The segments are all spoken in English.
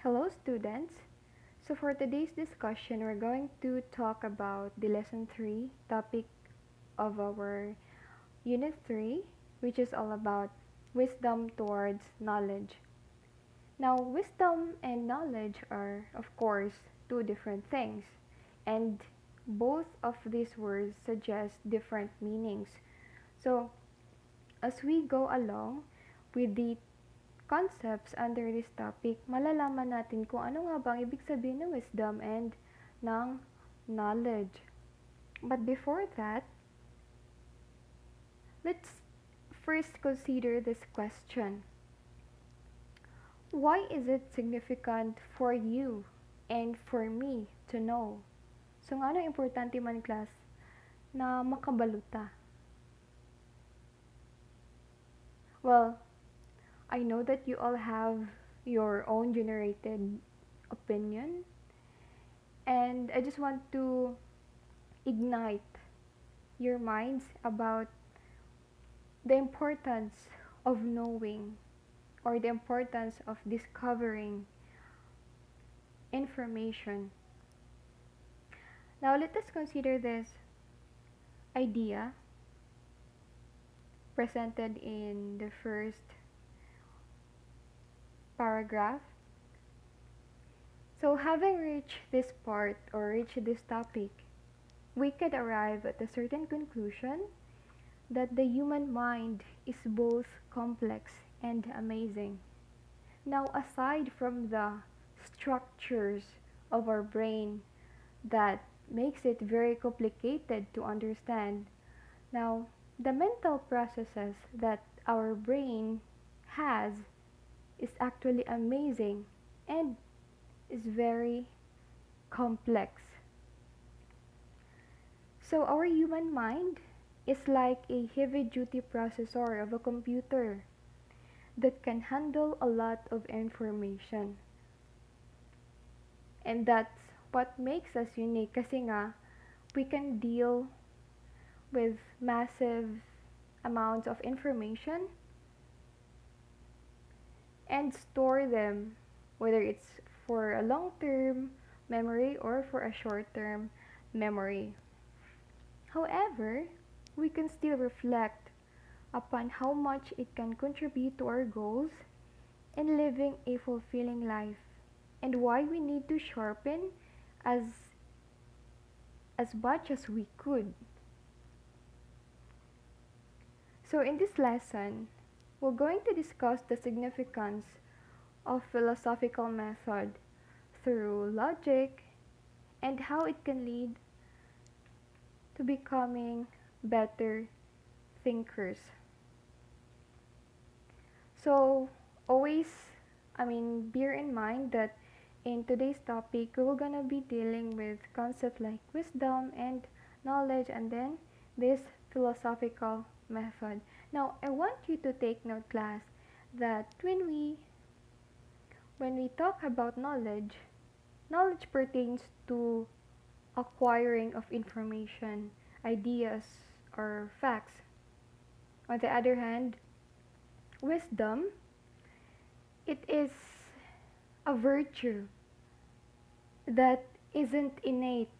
Hello, students. So, for today's discussion, we're going to talk about the lesson 3 topic of our unit 3, which is all about wisdom towards knowledge. Now, wisdom and knowledge are, of course, two different things, and both of these words suggest different meanings. So, as we go along with the concepts under this topic, malalaman natin kung ano nga bang ibig sabihin ng wisdom and ng knowledge. But before that, let's first consider this question. Why is it significant for you and for me to know? So nga ano importante man class na makabaluta? Well, I know that you all have your own generated opinion, and I just want to ignite your minds about the importance of knowing or the importance of discovering information. Now let us consider this idea presented in the first paragraph. So having reached this part or reached this topic, we could arrive at a certain conclusion that the human mind is both complex and amazing. Now, aside from the structures of our brain that makes it very complicated to understand, now the mental processes that our brain has is actually amazing and is very complex. So our human mind is like a heavy-duty processor of a computer that can handle a lot of information. And that's what makes us unique kasi nga we can deal with massive amounts of information and store them, whether it's for a long-term memory or for a short-term memory. However, we can still reflect upon how much it can contribute to our goals and living a fulfilling life, and why we need to sharpen as much as we could. So in this lesson, we're going to discuss the significance of philosophical method through logic and how it can lead to becoming better thinkers. So always, bear in mind that in today's topic, we're gonna be dealing with concepts like wisdom and knowledge, and then this philosophical method. Now, I want you to take note, class, that when we talk about knowledge, knowledge pertains to acquiring of information, ideas, or facts. On the other hand, wisdom, it is a virtue that isn't innate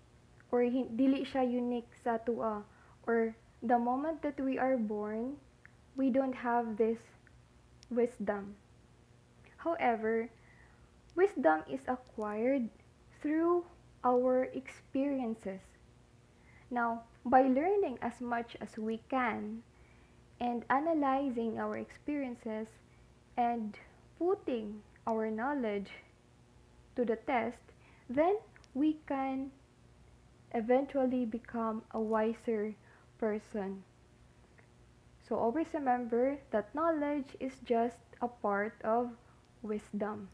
or dili siya unique sa atua, or the moment that we are born, we don't have this wisdom. However, wisdom is acquired through our experiences. Now, by learning as much as we can and analyzing our experiences and putting our knowledge to the test, then we can eventually become a wiser person. So always remember that knowledge is just a part of wisdom.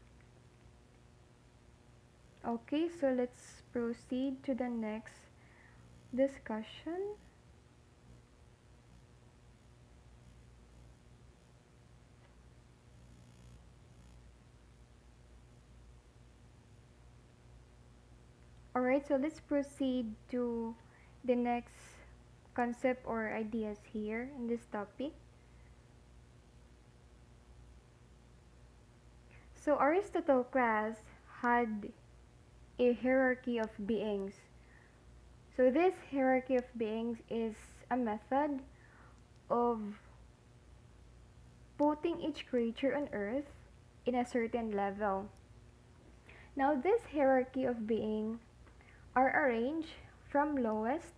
Okay, so let's proceed to the next discussion. Alright, so let's proceed to the next concept or ideas here in this topic. So Aristotle class had a hierarchy of beings. So this hierarchy of beings is a method of putting each creature on earth in a certain level. Now this hierarchy of being are arranged from lowest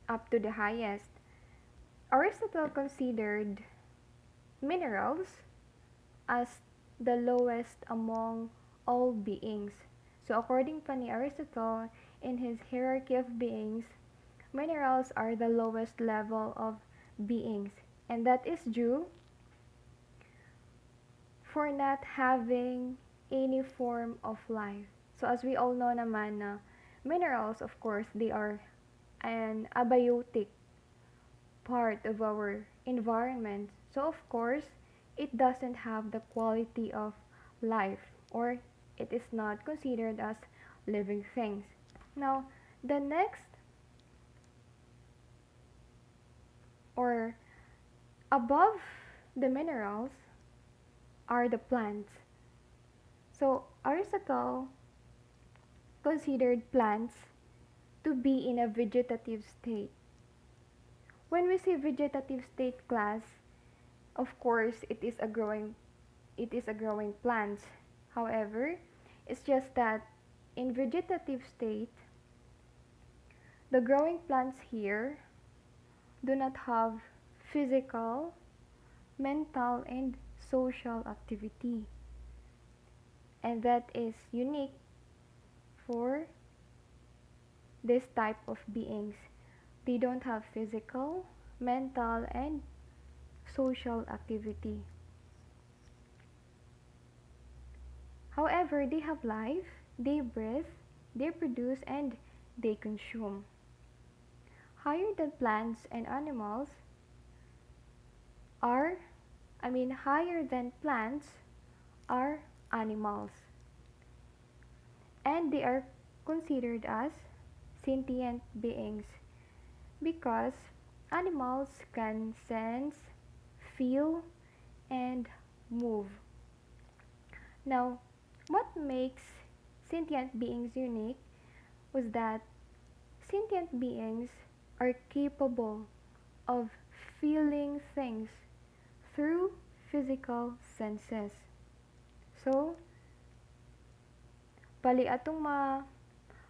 up to the highest. Aristotle considered minerals as the lowest among all beings. So according pa ni Aristotle, in his hierarchy of beings, minerals are the lowest level of beings. And that is due for not having any form of life. So as we all know naman na minerals, of course, they are an abiotic part of our environment. So of course, it doesn't have the quality of life, or it is not considered as living things. Now, the next, or above the minerals, are the plants. So Aristotle considered plants to be in a vegetative state. When we say vegetative state, class, of course it is a growing plant. However, it's just that in vegetative state, the growing plants here do not have physical, mental, and social activity. And that is unique for this type of beings. They don't have physical, mental, and social activity. However, they have life, they breathe, they produce, and they consume. Higher than plants and animals are, higher than plants are animals. And they are considered as sentient beings because animals can sense, feel, and move. Now, what makes sentient beings unique was that sentient beings are capable of feeling things through physical senses. So, bali atong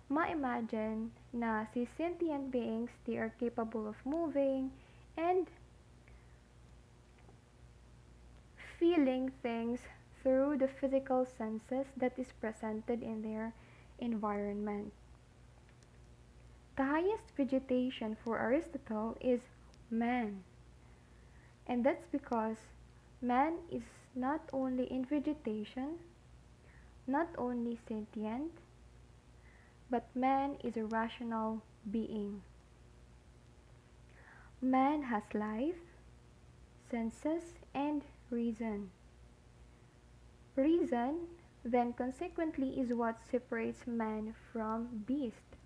ma-imagine na si sentient beings, they are capable of moving and feeling things through the physical senses that is presented in their environment. The highest vegetation for Aristotle is man. And that's because man is not only in vegetation, not only sentient, but man is a rational being. Man has life, senses, and reason. Reason, then consequently, is what separates man from beast.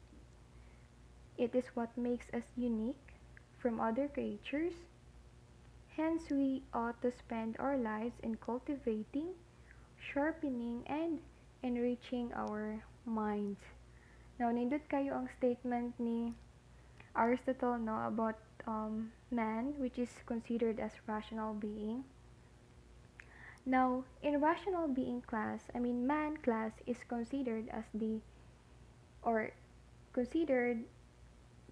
It is what makes us unique from other creatures. Hence, we ought to spend our lives in cultivating, sharpening, and enriching our minds. Now, nindot kayo ang statement ni Aristotle about man, which is considered as rational being. Now, in rational being class, man class is considered as considered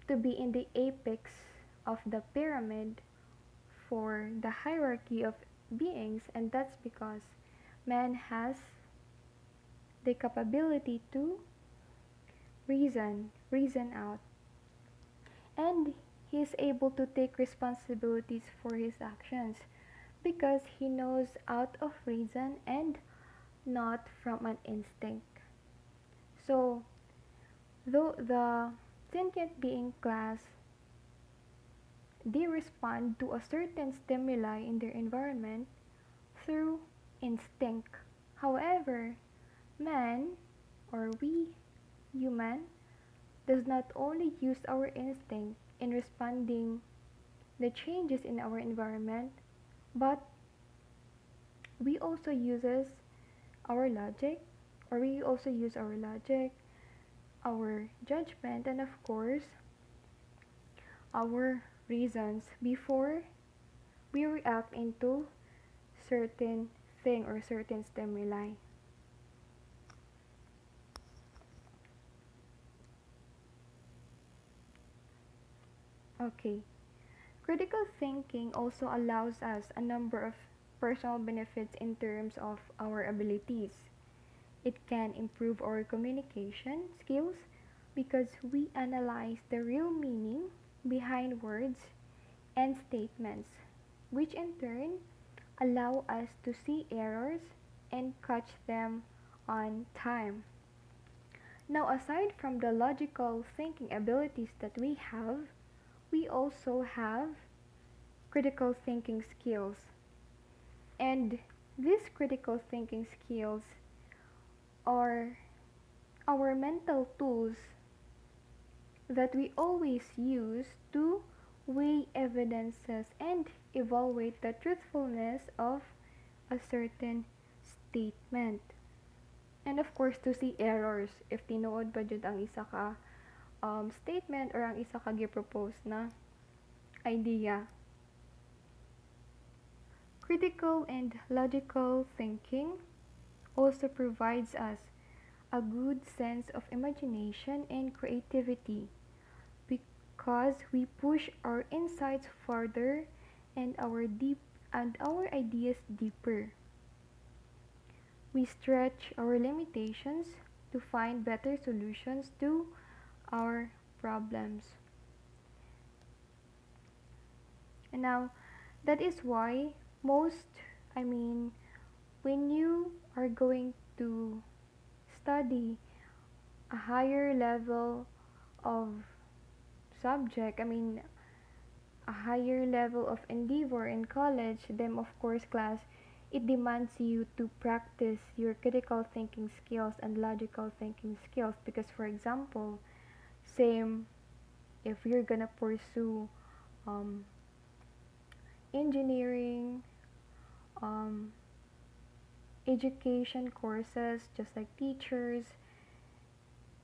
to be in the apex of the pyramid for the hierarchy of beings, and that's because man has the capability to reason out, and he is able to take responsibilities for his actions because he knows out of reason and not from an instinct. So, though the sentient being class, they respond to a certain stimuli in their environment through instinct. However, man, or we, human, does not only use our instinct in responding the changes in our environment, but we also uses our logic, or we also use our logic, our judgment, and of course, our reasons before we react into certain thing or certain stimuli. Okay. Critical thinking also allows us a number of personal benefits in terms of our abilities. It can improve our communication skills because we analyze the real meaning behind words and statements, which in turn allow us to see errors and catch them on time. Now, aside from the logical thinking abilities that we also have critical thinking skills. And these critical thinking skills are our mental tools that we always use to weigh evidences and evaluate the truthfulness of a certain statement. And of course, to see errors if tinuod ba jud ang isa ka statement or ang isa ka gi-propose na idea. Critical and logical thinking also provides us a good sense of imagination and creativity because we push our insights further and our ideas deeper. We stretch our limitations to find better solutions to our problems. And now that is why I mean, when you are going to study a higher level of subject, a higher level of endeavor in college, then of course class, it demands you to practice your critical thinking skills and logical thinking skills because for example, same if you're gonna pursue engineering, education courses just like teachers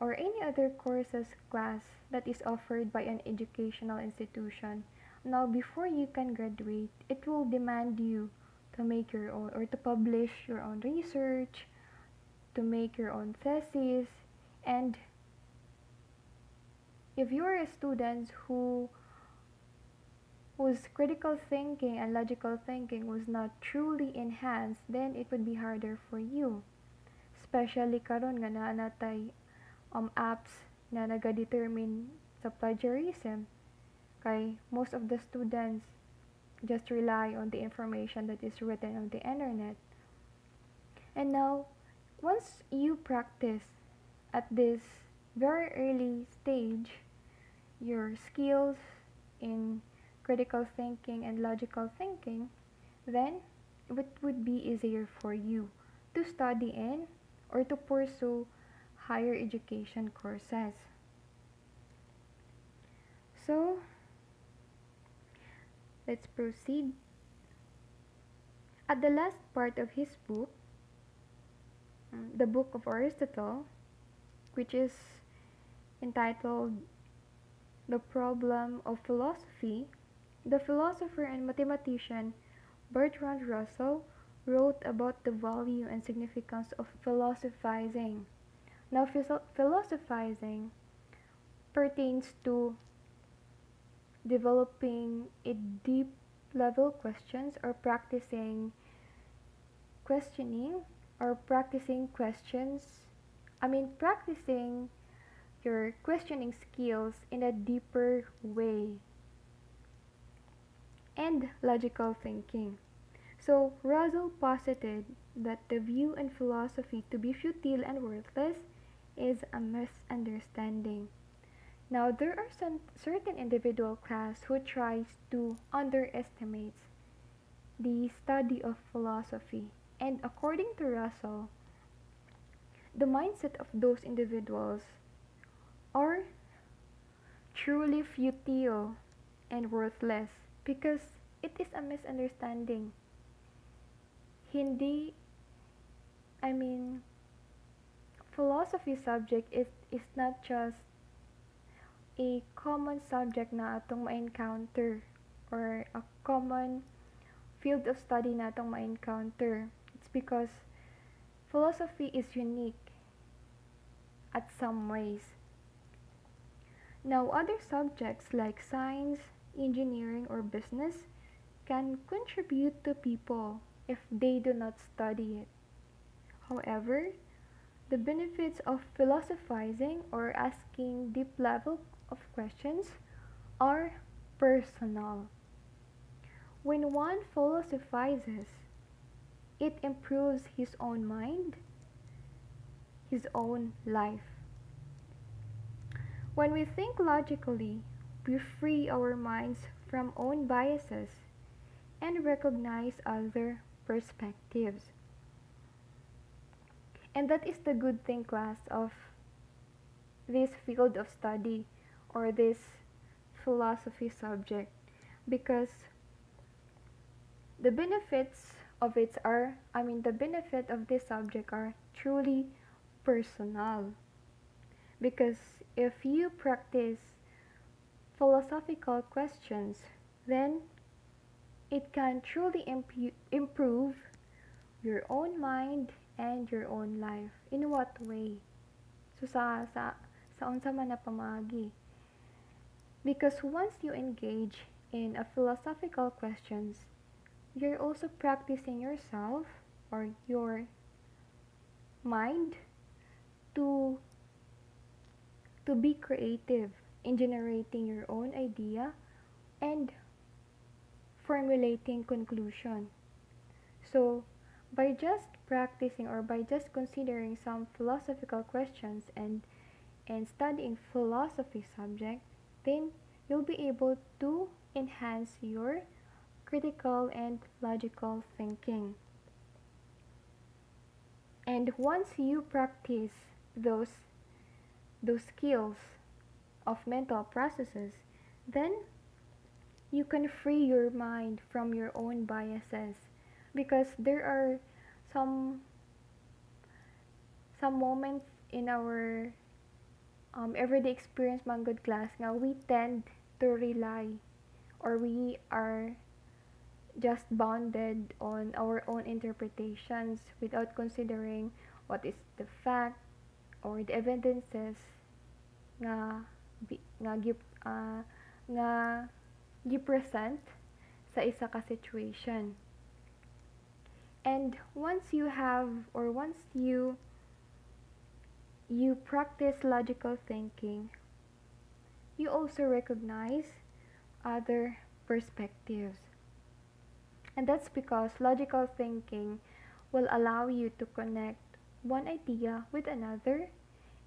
or any other courses class that is offered by an educational institution. Now before you can graduate, it will demand you to make your own or to publish your own research, to make your own thesis, and if you are a student whose critical thinking and logical thinking was not truly enhanced, then it would be harder for you. Especially karon nga naa natay apps na naga-determine sa plagiarism. Kay most of the students just rely on the information that is written on the internet. And now, once you practice at this very early stage your skills in critical thinking and logical thinking, then it would be easier for you to study in or to pursue higher education courses. So, let's proceed. At the last part of his book, the book of Aristotle, which is entitled The Problem of Philosophy, the philosopher and mathematician Bertrand Russell wrote about the value and significance of philosophizing. Now, philosophizing pertains to developing a deep level questions or practicing questioning or practicing practicing your questioning skills in a deeper way and logical thinking. So Russell posited that the view in philosophy to be futile and worthless is a misunderstanding. Now there are some certain individual class who tries to underestimate the study of philosophy, and according to Russell, the mindset of those individuals are truly futile and worthless because it is a misunderstanding. Hindi, I mean, philosophy subject is not just a common subject na atong ma-encounter or a common field of study na atong ma-encounter. It's because philosophy is unique at some ways. Now, other subjects like science, engineering, or business can contribute to people if they do not study it. However, the benefits of philosophizing or asking deep level of questions are personal. When one philosophizes, it improves his own mind, his own life. When we think logically, we free our minds from own biases and recognize other perspectives. And that is the good thing, class, of this field of study or this philosophy subject, because the benefits of it are, the benefit of this subject are truly personal. Because if you practice philosophical questions, then it can truly improve your own mind and your own life. In what way? So sa unsa man na pamaagi. Because once you engage in a philosophical questions, you're also practicing yourself or your mind to be creative in generating your own idea and formulating conclusion. So, by just practicing or by just considering some philosophical questions and studying philosophy subject, then you'll be able to enhance your critical and logical thinking. And once you practice those skills of mental processes, then you can free your mind from your own biases, because there are some moments in our everyday experience, mga good class, nga we tend to rely or we are just bounded on our own interpretations without considering what is the fact or the evidences nga gi-present sa isa ka situation. And once you have or once you practice logical thinking, you also recognize other perspectives. And that's because logical thinking will allow you to connect one idea with another,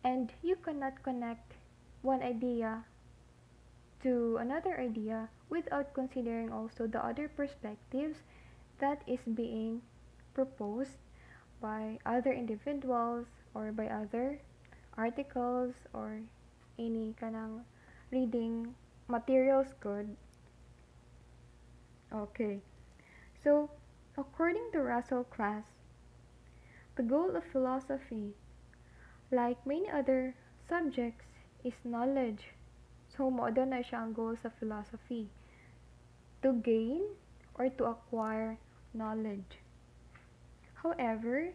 and you cannot connect one idea to another idea without considering also the other perspectives that is being proposed by other individuals or by other articles or any kanang reading materials good. Okay. So, according to Russell class, the goal of philosophy, like many other subjects, is knowledge. So, modo na siya ang goal sa philosophy. To gain or to acquire knowledge. However,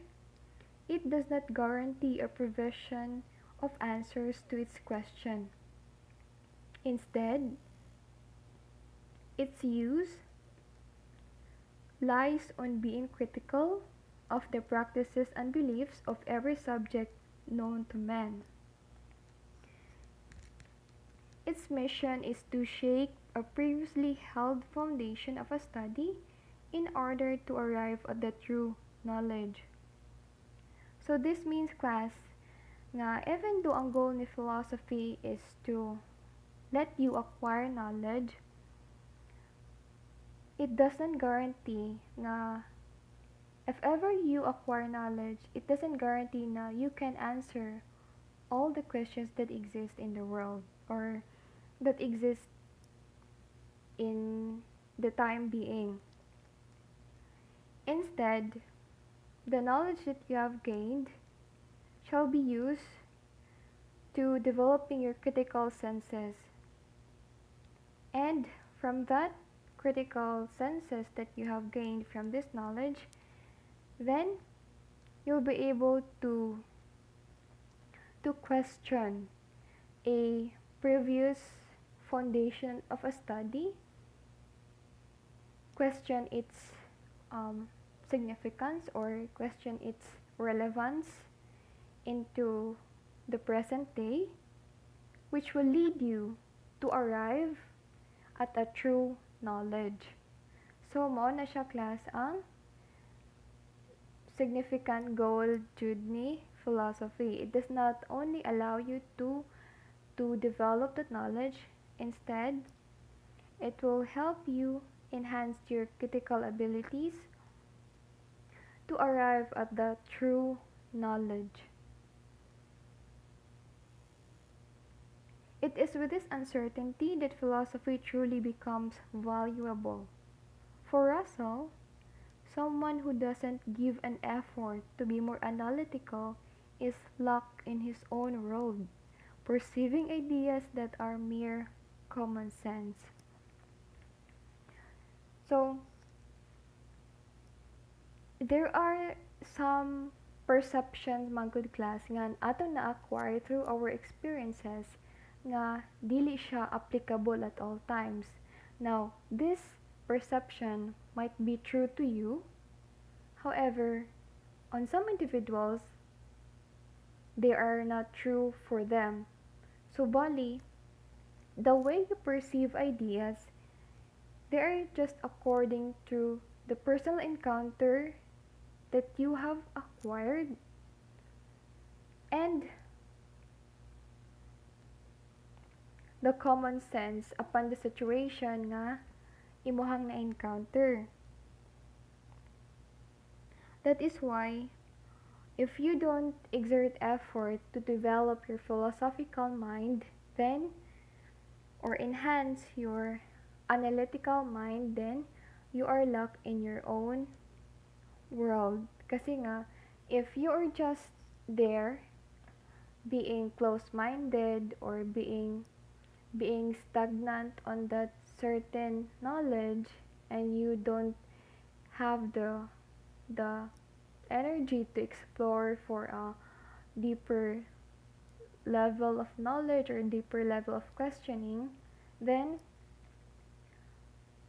it does not guarantee a provision of answers to its question. Instead, its use lies on being critical of the practices and beliefs of every subject known to man. Its mission is to shake a previously held foundation of a study in order to arrive at the true knowledge. So this means, class, nga even though ang goal ni philosophy is to let you acquire knowledge, it doesn't guarantee na if ever you acquire knowledge, it doesn't guarantee na you can answer all the questions that exist in the world or that exist in the time being. Instead, the knowledge that you have gained shall be used to developing your critical senses. And from that critical senses that you have gained from this knowledge, then you'll be able to question a previous foundation of a study, question its significance or question its relevance into the present day, which will lead you to arrive at a true knowledge. So, mao na siya class ang significant goal jud ni philosophy. It does not only allow you to develop that knowledge, instead, it will help you enhance your critical abilities to arrive at the true knowledge. It is with this uncertainty that philosophy truly becomes valuable. For Russell, someone who doesn't give an effort to be more analytical is locked in his own world, perceiving ideas that are mere common sense. So, there are some perceptions, mga good class, nga atong na-acquire through our experiences nga dili siya applicable at all times. Now, this perception might be true to you. However, on some individuals, they are not true for them. So, bali, the way you perceive ideas, they are just according to the personal encounter that you have acquired and the common sense upon the situation nga imuhang na-encounter. That is why, if you don't exert effort to develop your philosophical mind, then, or enhance your analytical mind, then, you are locked in your own world. Kasi nga, if you are just there, being close-minded, or being stagnant on that certain knowledge, and you don't have the energy to explore for a deeper level of knowledge or deeper level of questioning, then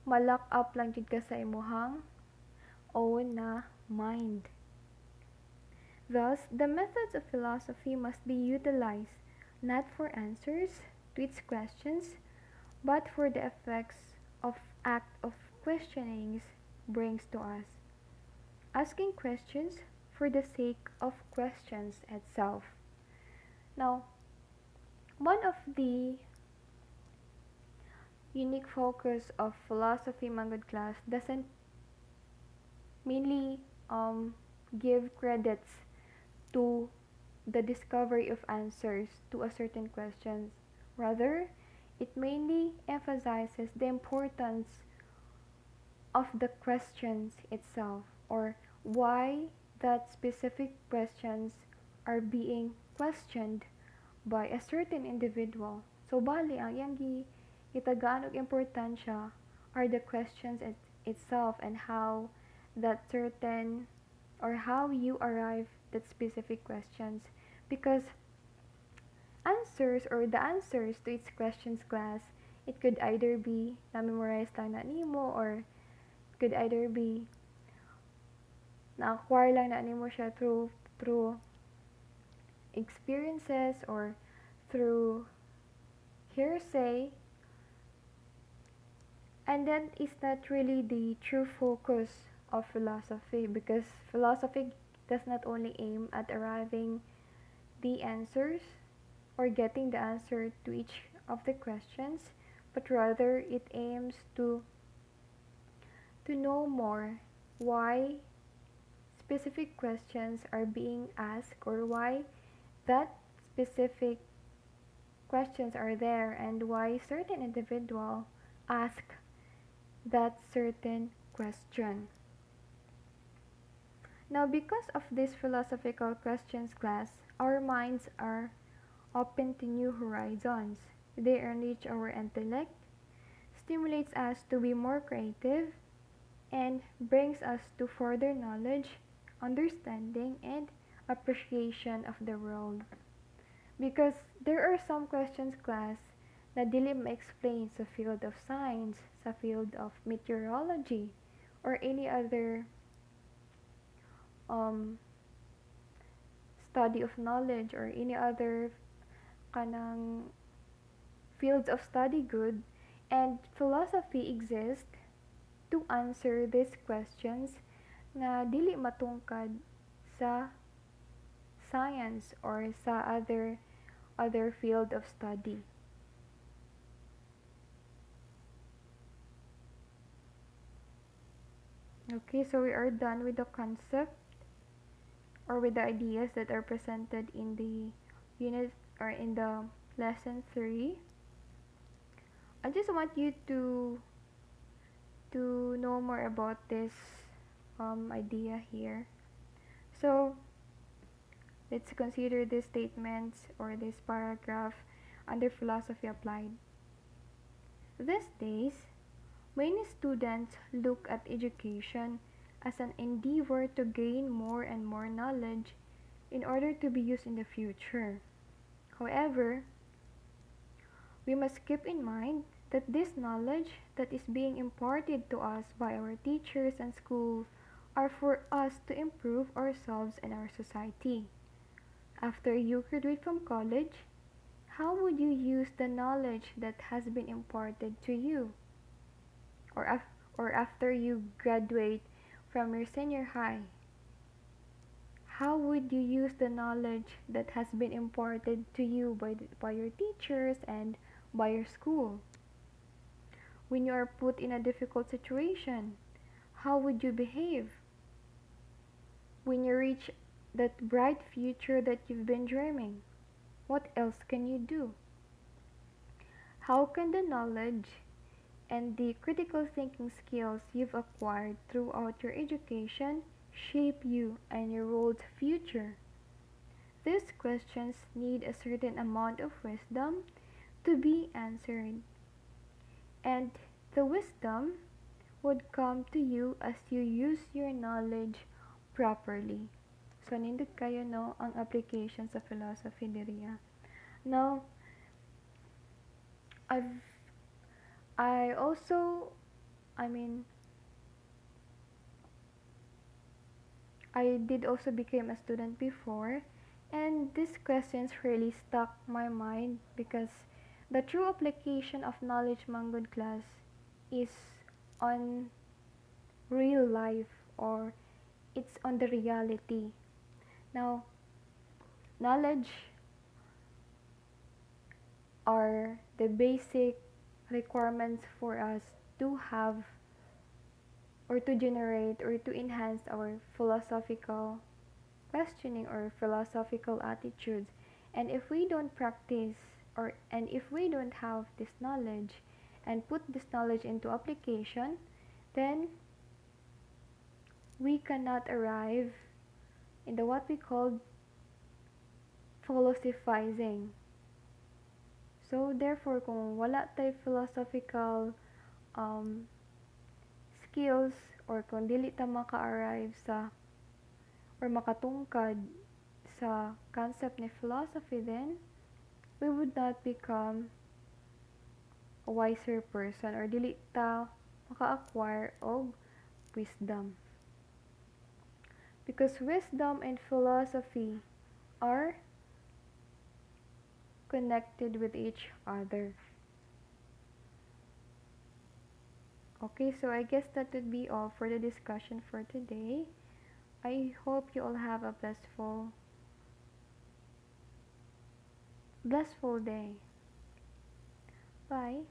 malak up lang jud ka sa imuhang own na mind. Thus, the methods of philosophy must be utilized not for answers to its questions, but for the effects of act of questionings brings to us. Asking questions for the sake of questions itself. Now, one of the unique focus of philosophy, mga good class, doesn't mainly give credits to the discovery of answers to a certain questions. Rather, it mainly emphasizes the importance of the questions itself, or why that specific questions are being questioned by a certain individual. So, bali, ang iyang itagaan og importansya are the questions itself and how that certain, or how you arrive at specific questions. Because answers, or the answers to its questions class, it could either be na-memorize lang na nimo, or could either be na-acquire lang na nimo siya through experiences or through hearsay. And that is not really the true focus of philosophy, because philosophy does not only aim at arriving the answers or getting the answer to each of the questions, but rather it aims to know more why specific questions are being asked, or why that specific questions are there, and why certain individual ask that certain question. Now, because of this philosophical questions class, our minds are open to new horizons. They enrich our intellect, stimulates us to be more creative, and brings us to further knowledge, understanding, and appreciation of the world. Because there are some questions class na dili ma-explain sa field of science, sa field of meteorology, or any other um, study of knowledge or any other kanang fields of study good, and philosophy exists to answer these questions nga dili matungkad sa science or sa other field of study. Okay, so we are done with the concept or with the ideas that are presented in the unit or in the lesson 3. I just want you to know more about this idea here. So let's consider these statements or this paragraph under philosophy applied. These days, many students look at education as an endeavor to gain more and more knowledge in order to be used in the future. However, we must keep in mind that this knowledge that is being imparted to us by our teachers and school are for us to improve ourselves and our society. After you graduate from college, how would you use the knowledge that has been imparted to you? Or after you graduate from your senior high, how would you use the knowledge that has been imparted to you by your teachers and by your school? When you are put in a difficult situation, how would you behave? When you reach that bright future that you've been dreaming, what else can you do? How can the knowledge and the critical thinking skills you've acquired throughout your education shape you and your world's future? These questions need a certain amount of wisdom to be answered. And the wisdom would come to you as you use your knowledge properly. So, nindot kayo no ang application sa philosophy diriya. Now, I also, I mean, I did also become a student before, and these questions really stuck my mind because the true application of knowledge manggod class is on real life or it's on the reality. Now, knowledge are the basic requirements for us to have or to generate or to enhance our philosophical questioning or philosophical attitudes. And if we don't practice and if we don't have this knowledge and put this knowledge into application, then we cannot arrive in the what we call philosophizing. So therefore, kung wala tayo philosophical skills or kung dili ta maka-arrive sa or makatungkad sa concept ni philosophy, then we would not become a wiser person or dili ta maka-acquire og wisdom. Because wisdom and philosophy are connected with each other. Okay, so I guess that would be all for the discussion for today. I hope you all have a blissful day. Bye.